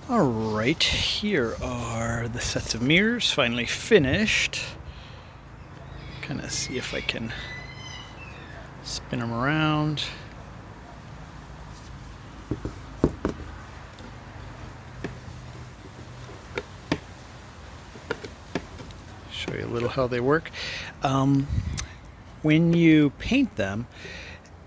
Alright, here are the sets of mirrors finally finished. Kind of see if I can spin them around. Show you a little how they work. When you paint them,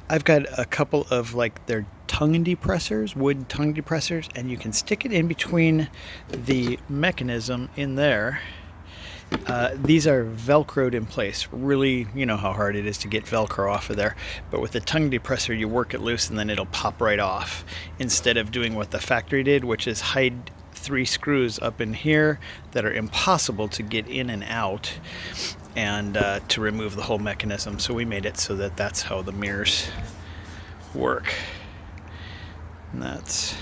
I've got a couple of their tongue depressors, wood tongue depressors, and you can stick it in between the mechanism in there. These are velcroed in place. Really, you know how hard it is to get Velcro off of there. But with the tongue depressor, you work it loose and then it'll pop right off. Instead of doing what the factory did, which is hide 3 screws up in here that are impossible to get in and out, and to remove the whole mechanism. So we made it so that that's how the mirrors work. And that's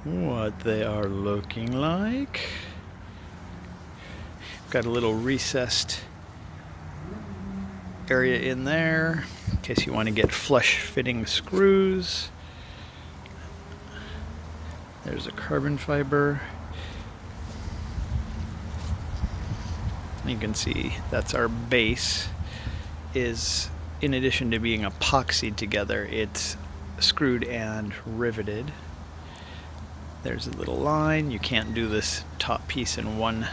what they are looking like. Got a little recessed area in there in case you want to get flush fitting screws. There's a carbon fiber. You can see that's our base. Is, in addition to being epoxied together, it's screwed and riveted. There's a little line. You can't do this top piece in one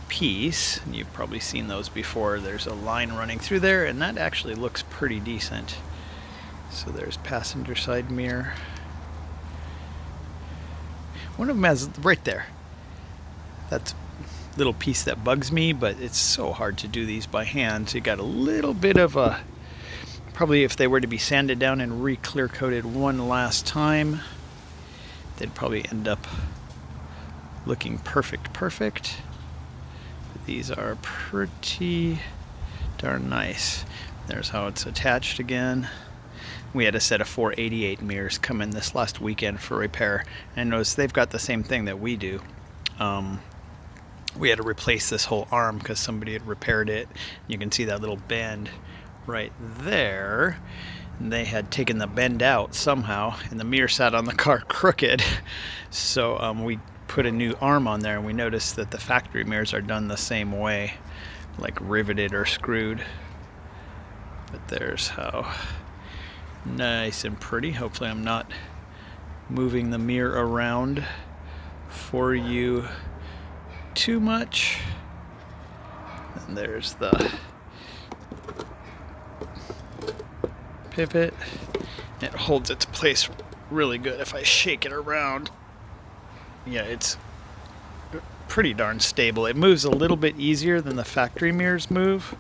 piece. You've probably seen those before. There's a line running through there, and that actually looks pretty decent. So there's passenger side mirror. One of them has right there. That's a little piece that bugs me, but it's so hard to do these by hand. So you got a little bit of a, probably if they were to be sanded down and re-clear coated one last time, they'd probably end up looking perfect. But these are pretty darn nice. There's how it's attached again. We had a set of 488 mirrors come in this last weekend for repair, and notice they've got the same thing that we do. We had to replace this whole arm because somebody had repaired it. You can see that little bend right there. And they had taken the bend out somehow, and the mirror sat on the car crooked. So we put a new arm on there, and we noticed that the factory mirrors are done the same way, like riveted or screwed. But there's how nice and pretty. Hopefully I'm not moving the mirror around for you too much. And there's the pivot. It holds its place really good if I shake it around. Yeah, it's pretty darn stable. It moves a little bit easier than the factory mirrors move.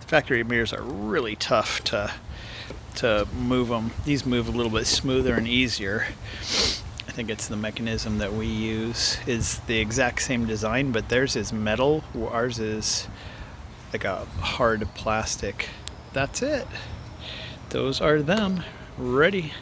The factory mirrors are really tough to move them. These move a little bit smoother and easier. I think it's the mechanism that we use is the exact same design, but theirs is metal. Ours is like a hard plastic. That's it. Those are them ready.